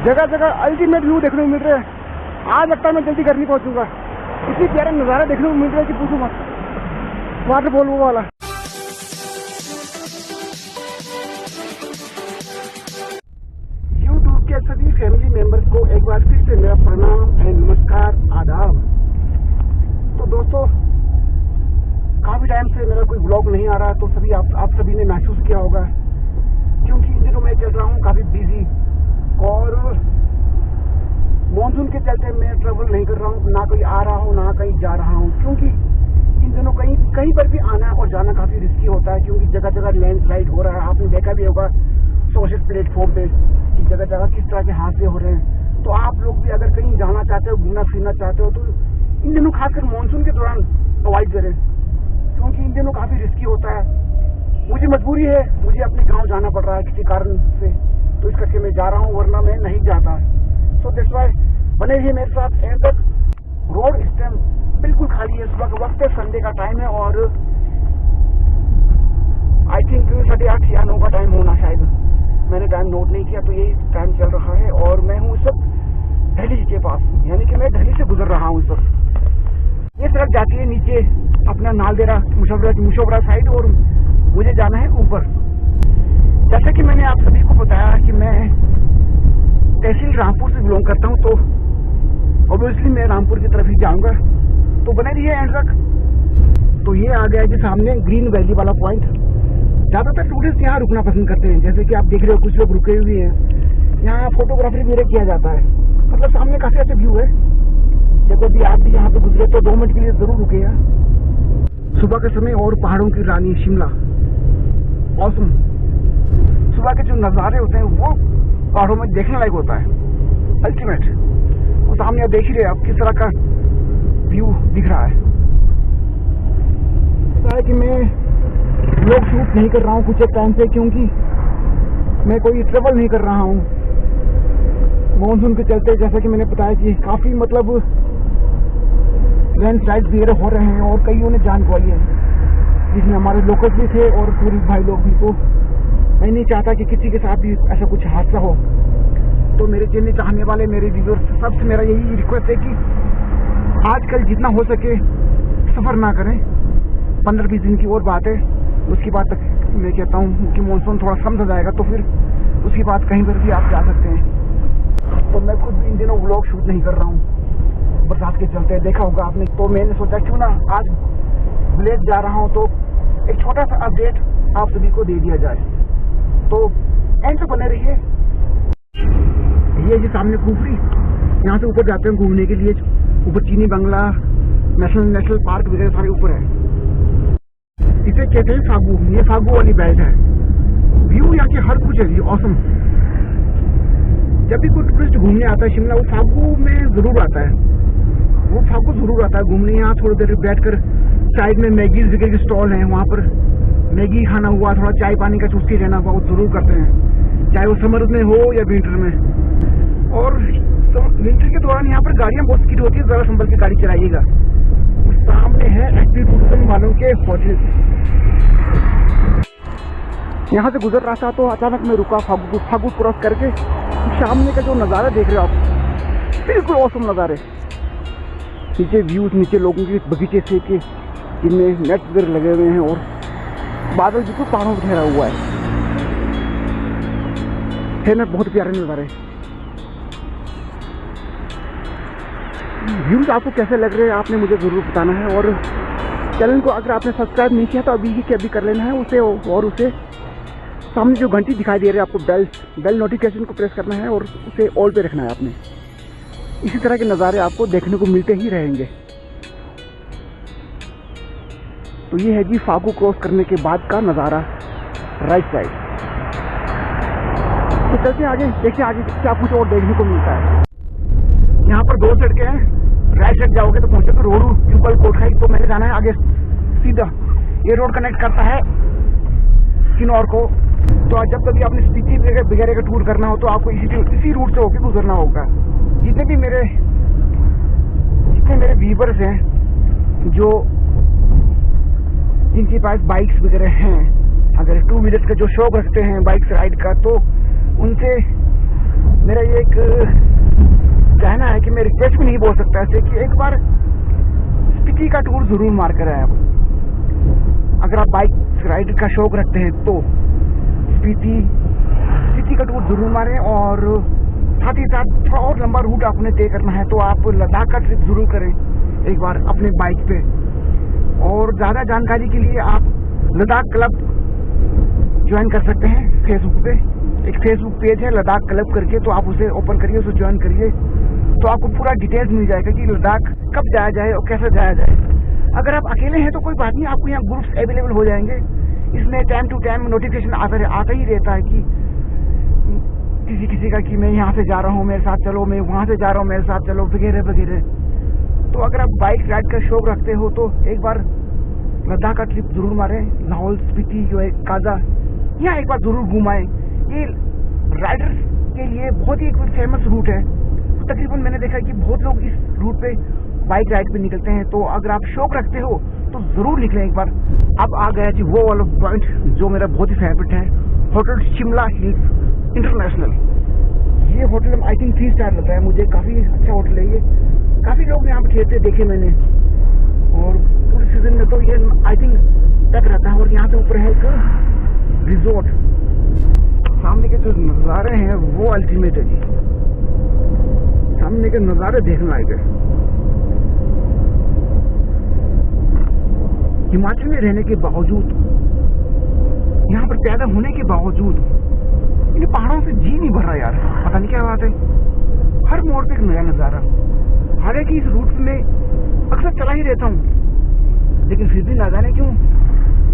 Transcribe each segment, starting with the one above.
जगह जगह ultimate view देखने को मिल रहे हैं। आज लगता है मैं जल्दी घर नहीं पहुंचूंगा, इतनी प्यारे नज़ारा देखने को मिल रहा है कि पूछो मत। वाटरफॉल वो वाला। यूट्यूब के सभी फैमिली मेंबर्स को एक बार फिर से मेरा प्रणाम एंड नमस्कार, आदाब। तो दोस्तों, काफी टाइम से मेरा कोई ब्लॉग नहीं आ रहा, तो सभी आप सभी ने महसूस किया होगा, क्योंकि इन दिनों मैं चल रहा हूँ काफी बिजी और मॉनसून के चलते मैं ट्रेवल नहीं कर रहा हूँ, ना कहीं आ रहा हूँ ना कहीं जा रहा हूँ, क्योंकि इन दिनों कहीं पर भी आना और जाना काफी रिस्की होता है, क्योंकि जगह जगह लैंडस्लाइड हो रहा है। आपने देखा भी होगा सोशल प्लेटफॉर्म पे कि जगह जगह किस तरह के हादसे हो रहे हैं। तो आप लोग भी अगर कहीं जाना चाहते हो, घूमना फिरना चाहते हो, तो इन दिनों खासकर मानसून के दौरान अवॉइड करें, क्योंकि इन दिनों काफी रिस्की होता है। मुझे मजबूरी है, मुझे अपने गांव जाना पड़ रहा है किसी कारण से, तो इस करके मैं जा रहा हूँ, वरना मैं नहीं जाता। सो दैट्स व्हाई बने रहिए मेरे साथ एंड तक। रोड इस टाइम बिल्कुल खाली है, सुबह का वक्त है, संडे का टाइम है और आई थिंक 8:30 या 9 का टाइम होना शायद, मैंने टाइम नोट नहीं किया, तो यही टाइम चल रहा है। और मैं हूँ इस वक्त दहली के पास, यानी कि मैं दहली से गुजर रहा हूँ इस वक्त। ये सड़क जाती है नीचे अपना नालदेरा मुशोबरा साइड और मुझे जाना है ऊपर। जैसे कि मैंने आप सभी को बताया कि मैं तहसील रामपुर से बिलोंग करता हूँ, तो ऑब्वियसली मैं रामपुर की तरफ ही जाऊंगा, तो बने रहिए एंड तक। तो ये आ गया जी सामने ग्रीन वैली वाला पॉइंट। ज्यादातर टूरिस्ट यहाँ रुकना पसंद करते हैं, जैसे कि आप देख रहे हो कुछ लोग रुके हुए हैं। यहाँ फोटोग्राफी भी किया जाता है, मतलब सामने काफी अच्छा व्यू है। जब भी आप भी यहाँ पे गुजरे तो 2 मिनट के लिए जरूर रुके यहाँ। सुबह के समय और पहाड़ों की रानी शिमला, ऑसम। सुबह के जो नज़ारे होते हैं वो पहाड़ों में देखने लायक होता है, अल्टीमेट। वो सामने आप देख ही रहे आप किस तरह का व्यू दिख रहा है। पता है कि मैं व्लॉग शूट नहीं कर रहा हूँ कुछ एक टाइम से, क्योंकि मैं कोई ट्रेवल नहीं कर रहा हूँ मानसून के चलते। जैसा कि मैंने बताया कि काफ़ी मतलब लैंडस्लाइड वगैरह हो रहे हैं और कईयों ने जान गंवाई है, जिसमें हमारे लोकल्स भी थे और टूरिस्ट भाई लोग भी। तो मैं नहीं चाहता कि किसी के साथ भी ऐसा कुछ हादसा हो। तो मेरे चैनल चाहने वाले मेरे व्यूअर्स सबसे मेरा यही रिक्वेस्ट है कि आजकल जितना हो सके सफ़र ना करें। 15-20 दिन की और बात है, उसके बाद तक मैं कहता हूँ कि मानसून थोड़ा कम हो जाएगा, तो फिर उसके बाद कहीं पर भी आप जा सकते हैं। तो मैं खुद इन दिनों व्लॉग शूट नहीं कर रहा हूँ बरसात के चलते, देखा होगा आपने। तो मैंने सोचा क्यों ना आज विलेज जा रहा हूँ तो एक छोटा सा अपडेट आप सभी को दे दिया जाए। तो एंड से बने रहिए। ये जी सामने कुफरी, यहाँ से ऊपर जाते हैं घूमने के लिए। ऊपर चीनी बंगला, नेशनल पार्क वगैरह सारे ऊपर है। इसे कहते हैं फागू, ये फागू वाली बेल्ट है। व्यू यहाँ के हर कुछ है जी ऑसम। जब भी कोई टूरिस्ट घूमने आता है शिमला, वो फागू में जरूर आता है, वो फागू जरूर आता है घूमने। यहाँ थोड़ी देर बैठकर साइड में मैगी वगैरह के स्टॉल हैं, वहाँ पर मैगी खाना हुआ, थोड़ा चाय पानी का चुस्की लेना हुआ, वो जरूर करते हैं, चाहे वो समर में हो या विंटर में। और विंटर के दौरान यहाँ पर गाड़ियाँ बहुत स्पीड होती है, ज़रा संभल के गाड़ी चलाइएगा। सामने है एक्टिव टूरिज्म वालों के होटल। यहाँ से गुजर रहा था तो अचानक मैं रुका फागू क्रॉस करके। सामने का जो नज़ारा देख रहे हो आप, बिल्कुल ऑसम नज़ारे। नीचे व्यूज, नीचे लोगों के बगीचे से के जिनमें नेट वगैरह लगे हुए हैं और बादल बिल्कुल पहाड़ों में ठहरा हुआ है ना, बहुत प्यारे नज़ारे। व्यूज आपको कैसे लग रहे हैं आपने मुझे ज़रूर बताना है। और चैनल को अगर आपने सब्सक्राइब नहीं किया तो अभी ही अभी कर लेना है उसे, और उसे सामने जो घंटी दिखाई दे रही है आपको बेल नोटिफिकेशन को प्रेस करना है और उसे ऑल पे रखना है आपने। इसी तरह के नज़ारे आपको देखने को मिलते ही रहेंगे। तो ये है जी फागू क्रॉस करने के बाद का नज़ारा राइट साइड। तो चलते आगे, देखिए आगे क्या कुछ और देखने को मिलता है। यहाँ पर 2 सड़कें हैं, राइट साइड जाओगे तो पहुँचोगे रोडू यूपल कोटखाई। तो मैंने जाना है आगे सीधा। ये रोड कनेक्ट करता है किन्नौर को। तो जब कभी आपने स्पीति वगैरह का टूर करना हो तो आपको इसी रूट से होकर गुजरना होगा। जितने मेरे व्यूअर्स हैं जिनके पास बाइक्स वगैरह हैं, अगर 2 व्हीलर्स का जो शौक रखते हैं बाइक्स राइड का, तो उनसे मेरा ये एक कहना है कि मैं रिक्वेस्ट भी नहीं बोल सकता ऐसे कि एक बार स्पीति का टूर जरूर मार कर आए आप। अगर आप बाइक राइड का शौक रखते हैं तो स्पीति का टूर जरूर मारें, और साथ ही साथ थोड़ा और लंबा रूट आपने तय करना है तो आप लद्दाख का ट्रिप जरूर करें एक बार अपने बाइक पे। और ज़्यादा जानकारी के लिए आप लद्दाख क्लब ज्वाइन कर सकते हैं फेसबुक पे। एक फेसबुक पेज है लद्दाख क्लब करके, तो आप उसे ओपन करिए, उसे ज्वाइन करिए, तो आपको पूरा डिटेल्स मिल जाएगा कि लद्दाख कब जाया जाए और कैसे जाया जाए। अगर आप अकेले हैं तो कोई बात नहीं, आपको यहाँ ग्रुप्स अवेलेबल हो जाएंगे। इसमें टाइम टू टाइम नोटिफिकेशन आता ही रहता है कि किसी का कि मैं यहाँ से जा रहा हूँ मेरे साथ चलो, मैं वहाँ से जा रहा हूँ मेरे साथ चलो, वगैरह वगैरह। तो अगर आप बाइक राइड का शौक रखते हो तो एक बार लद्दाख का ट्रिप जरूर मारें। लाहौल स्पीति जो है काजा, यहाँ एक बार जरूर घुमाएं। ये राइडर्स के लिए बहुत ही एक फेमस रूट है। तकरीबन मैंने देखा कि बहुत लोग इस रूट पे बाइक राइड पे निकलते हैं। तो अगर आप शौक रखते हो तो जरूर निकलें एक बार। अब आ गया जी वो वाला पॉइंट जो मेरा बहुत ही फेवरेट है, होटल शिमला हिल्स इंटरनेशनल। ये होटल आई थिंक 3 स्टार लगता है मुझे, काफ़ी अच्छा होटल है ये। काफ़ी लोग यहाँ पे ठहरते देखे मैंने, और पूरे सीजन में तो ये आई थिंक तक रहता है। और यहाँ से ऊपर है एक रिजोर्ट, सामने के जो नज़ारे हैं वो अल्टीमेट है जी। सामने के नज़ारे देखने लायक है। हिमाचल में रहने के बावजूद, यहाँ पर पैदा होने के बावजूद इन पहाड़ों से जी नहीं भर रहा यार, पता नहीं क्या बात है। हर मोड़ पे एक नया नज़ारा। हालांकि इस रूट में अक्सर चला ही रहता हूँ, लेकिन फिर भी ना जाने क्यों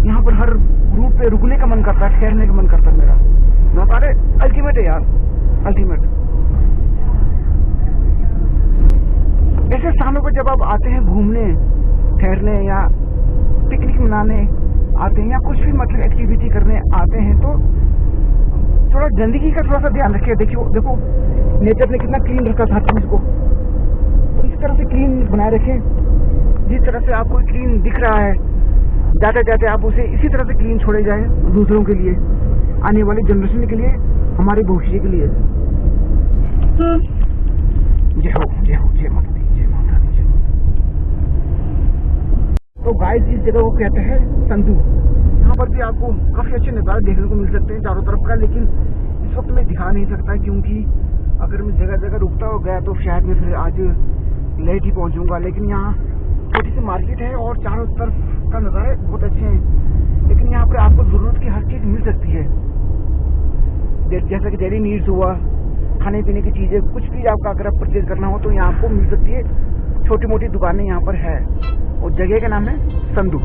यहाँ पर हर रूट पे रुकने का मन करता है, ठहरने का मन करता है मेरा। नज़ारे अल्टीमेट है यार, अल्टीमेट। ऐसे स्थानों पर जब आप आते हैं घूमने, ठहरने या पिकनिक मनाने आते हैं या कुछ भी मतलब एक्टिविटी करने आते हैं, तो थोड़ा गंदगी का थोड़ा सा ध्यान रखिए। देखो नेचर ने कितना क्लीन रखा हर चीज को, इस तरह से क्लीन बनाए रखें। जिस तरह से आपको क्लीन दिख रहा है, जाते जाते आप उसे इसी तरह से क्लीन छोड़े जाए दूसरों के लिए, आने वाली जनरेशन के लिए, हमारे भविष्य के लिए। जय हो जय हो, जय माता दी, जय माता दी, जय माता। तो गाइस इस जगह को कहते हैं संधू। यहाँ पर भी आपको काफी अच्छे नज़ारे देखने को मिल सकते हैं चारों तरफ का, लेकिन इस वक्त मैं दिखा नहीं सकता क्योंकि अगर मैं जगह जगह रुकता हो गया तो शायद मैं फिर आज लेट ही पहुँचूंगा। लेकिन यहाँ छोटी सी मार्केट है और चारों तरफ का नज़ारे बहुत अच्छे हैं, लेकिन यहाँ पर आपको ज़रूरत की हर चीज़ मिल सकती है। जैसा कि डेली नीड्स हुआ, खाने पीने की चीज़ें, कुछ भी आपका अगर आप परचेज करना हो तो यहाँ आपको मिल सकती है। छोटी मोटी दुकानें यहाँ पर है और जगह का नाम है संधू।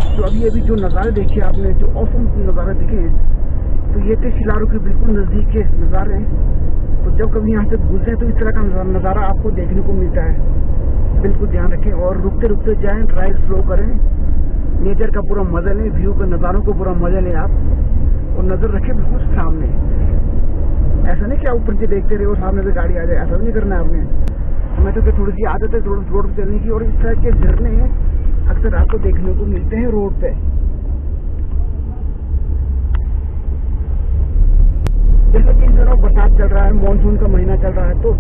तो अभी जो नज़ारे देखे आपने, जो ऑसम नज़ारे देखे हैं, तो ये थे शिलारू के बिल्कुल नज़दीक के नज़ारे। तो जब कभी यहाँ से गुजरे तो इस तरह का नज़ारा आपको देखने को मिलता है। बिल्कुल ध्यान रखें और रुकते रुकते जाएं, ड्राइव स्लो करें, नेचर का पूरा मजा लें, व्यू का नज़ारों को पूरा मजा लें आप, और नज़र रखें बिल्कुल सामने। ऐसा नहीं कि आप ऊपर से देखते रहे और सामने से गाड़ी आ जाए, ऐसा नहीं करना है आपने। मैं तो थोड़ी सी आदत है रोड पर चलने की, और इस तरह के झरने अक्सर आपको देखने को मिलते हैं रोड पे। जैसे कि इन दिनों बरसात चल रहा है, मानसून का महीना चल रहा है, तो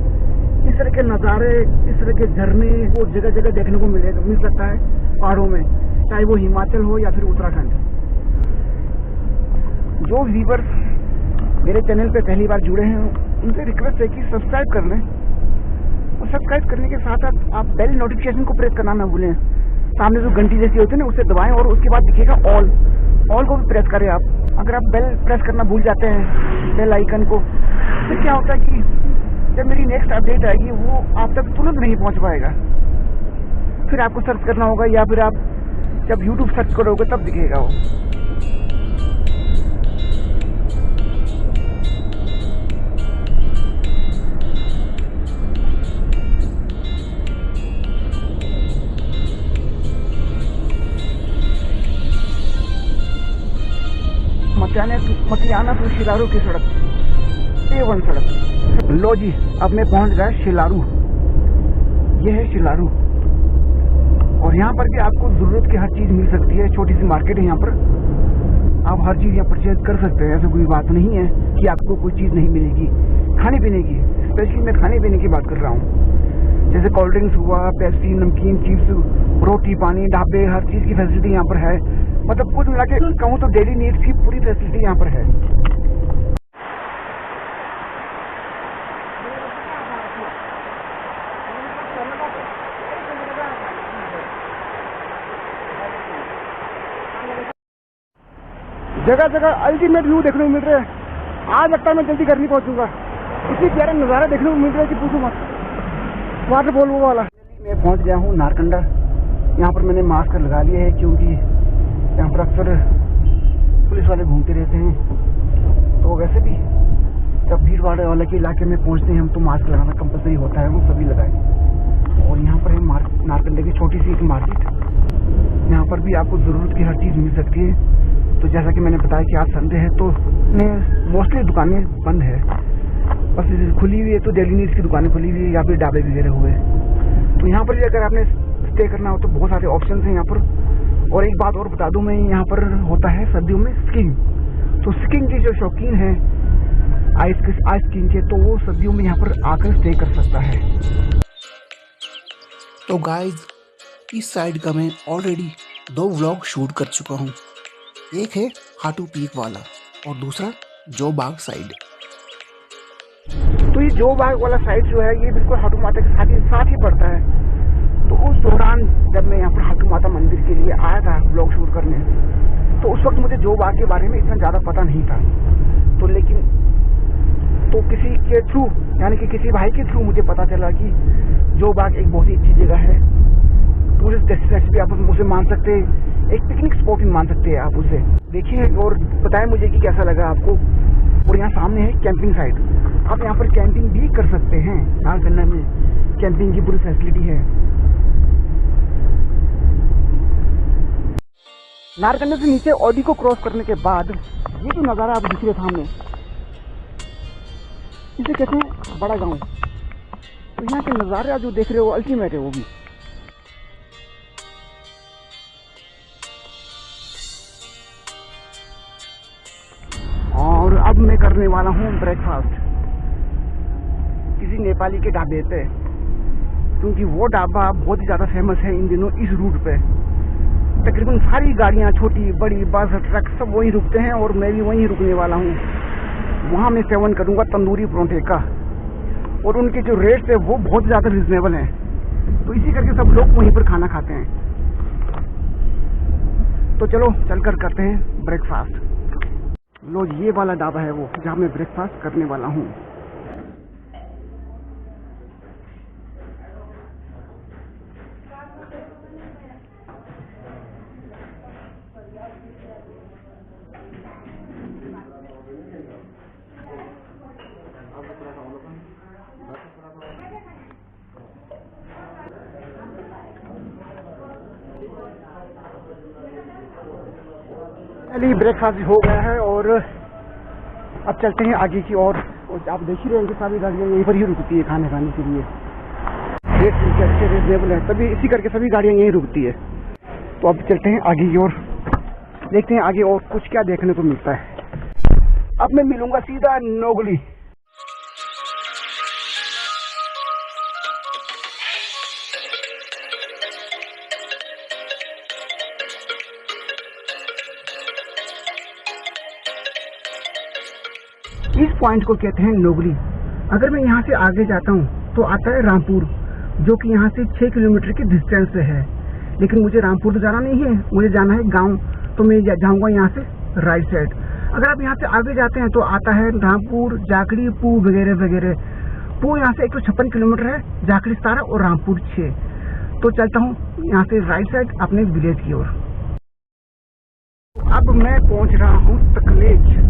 इस तरह के नज़ारे, इस तरह के झरने वो जगह जगह देखने को मिल सकता है पहाड़ों में, चाहे वो हिमाचल हो या फिर उत्तराखंड। जो व्यूअर्स मेरे चैनल पे पहली बार जुड़े हैं उनसे रिक्वेस्ट है कि सब्सक्राइब कर लें, और सब्सक्राइब करने के साथ साथ आप बेल नोटिफिकेशन को प्रेस करना ना भूलें। सामने जो घंटी जैसी होती है ना, उसे दबाएं और उसके बाद दिखेगा ऑल को भी प्रेस करें आप। अगर आप बेल प्रेस करना भूल जाते हैं, बेल आइकन को, तो क्या होता है कि जब मेरी नेक्स्ट अपडेट आएगी वो आप तक तुरंत नहीं पहुंच पाएगा। फिर आपको सर्च करना होगा, या फिर आप जब यूट्यूब सर्च करोगे तब दिखेगा वो। मतियाना टू शिलारू की सड़क, A1 सड़क। लो जी, अब मैं पहुंच गया शिलारू। ये है शिलारू, और यहाँ पर भी आपको जरूरत की हर चीज मिल सकती है। छोटी सी मार्केट है यहाँ पर, आप हर चीज यहाँ परचेज कर सकते हैं। ऐसा कोई बात नहीं है कि आपको कोई चीज नहीं मिलेगी। खाने पीने की, स्पेशली मैं खाने पीने की बात कर रहा हूँ, जैसे कोल्ड ड्रिंक्स हुआ, पेप्सी, नमकीन, चिप्स, रोटी, पानी, ढाबे, हर चीज की फैसिलिटी यहाँ पर है। मतलब कुल मिला के कहूँ तो डेली नीड्स की पूरी फैसिलिटी यहाँ पर है। जगह जगह अल्टीमेट व्यू देखने को मिल रहा है। आज लगता है मैं जल्दी घर नहीं पहुंचूंगा, इतनी प्यारा नज़ारा देखने को मिल रहा है कि पूछो मत। वाटरफॉल वो वाला। मैं पहुंच गया हूँ नारकंडा। यहाँ पर मैंने मास्क लगा लिया है, क्योंकि यहाँ पर अक्सर पुलिस वाले घूमते रहते हैं। तो वैसे भी जब भीड़ भाड़ वाले के इलाके में पहुंचते हैं हम, तो मास्क लगाना कंपलसरी होता है, वो सभी लगाए। और यहाँ पर है नारकंडे की छोटी सी एक मार्केट। यहाँ पर भी आपको ज़रूरत की हर चीज़ मिल सकती है। तो जैसा कि मैंने बताया कि आज संडे है, तो मोस्टली दुकानें बंद है, बस खुली हुई है तो डेली नीड्स की दुकानें खुली हुई है, या फिर ढाबे वगैरह हुए। तो यहाँ पर भी अगर आपने स्टे करना हो तो बहुत सारे ऑप्शन हैं यहाँ पर। और एक बात और बता दूं मैं, यहाँ पर होता है सर्दियों में स्कीइंग। तो स्कीइंग के जो शौकीन हैं आइस स्कीइंग के, तो वो सर्दियों में यहाँ पर आकर स्टे कर सकता है। तो गाइज, इस साइड का मैं ऑलरेडी 2 व्लॉग शूट कर चुका हूँ। एक है हाटू पीक वाला और दूसरा जो बाग साइड। तो ये जो बाग वाला साइड जो है, ये बिल्कुल हाटू माता के साथ ही पड़ता है। तो उस दौरान जब मैं यहाँ पर हाटू माता मंदिर के लिए आया था ब्लॉग शूट करने, तो उस वक्त मुझे जो बाग के बारे में इतना ज़्यादा पता नहीं था। तो लेकिन किसी के थ्रू, यानी कि किसी भाई के थ्रू मुझे पता चला कि जो बाग एक बहुत ही अच्छी जगह है। टूरिस्ट डेस्टिनेशन भी आप उसे मान सकते हैं, एक पिकनिक स्पॉट भी मान सकते हैं आप उसे। देखिए और बताएं मुझे कि कैसा लगा आपको। और यहाँ सामने है कैंपिंग साइट, आप यहाँ पर कैंपिंग भी कर सकते हैं। नारकंडा में कैंपिंग की पूरी फैसिलिटी है। नारकंडा से नीचे ऑडी को क्रॉस करने के बाद ये जो नज़ारा आप दिख रहे सामने, इसे कहते हैं बड़ा गांव। तो यहाँ के नज़ारे जो देख रहे हो अल्टीमेट है वो भी। और अब मैं करने वाला हूँ ब्रेकफास्ट किसी नेपाली के ढाबे पे, क्योंकि वो ढाबा बहुत ही ज़्यादा फेमस है इन दिनों इस रूट पे। तकरीबन सारी गाड़ियाँ, छोटी बड़ी बस, ट्रक, सब वहीं रुकते हैं और मैं भी वहीं रुकने वाला हूँ। वहाँ मैं सेवन करूँगा तंदूरी परोंठे का, और उनके जो रेट्स है वो बहुत ज़्यादा रिजनेबल हैं। तो इसी करके सब लोग वहीं पर खाना खाते हैं। तो चलो चलकर करते हैं ब्रेकफास्ट। लो ये वाला ढाबा है वो जहाँ मैं ब्रेकफास्ट करने वाला हूँ। ब्रेकफास्ट हो गया है और अब चलते हैं आगे की ओर। और आप देख ही रहे हैं कि सारी गाड़ियाँ यहीं पर ही रुकती है खाने के लिए। रेट अच्छे रिजनेबल है, तभी इसी करके सभी गाड़ियाँ यहीं रुकती है। तो अब चलते हैं आगे की ओर, देखते हैं आगे और कुछ क्या देखने को मिलता है। अब मैं मिलूंगा सीधा नोगली। इस पॉइंट को कहते हैं नोगली। अगर मैं यहाँ से आगे जाता हूँ तो आता है रामपुर, जो कि यहाँ से 6 किलोमीटर की डिस्टेंस पे है। लेकिन मुझे रामपुर तो जाना नहीं है, मुझे जाना है गांव। तो मैं जाऊँगा यहाँ से राइट साइड। अगर आप यहाँ से आगे जाते हैं तो आता है रामपुर, जाखड़ी, पू वगैरह वगैरह। पू यहाँ से 156 किलोमीटर है, जाखड़ी 17 और रामपुर 6। तो चलता हूँ यहाँ से राइट साइड अपने विलेज की ओर। अब मैं पहुँच रहा हूँ तकलेज।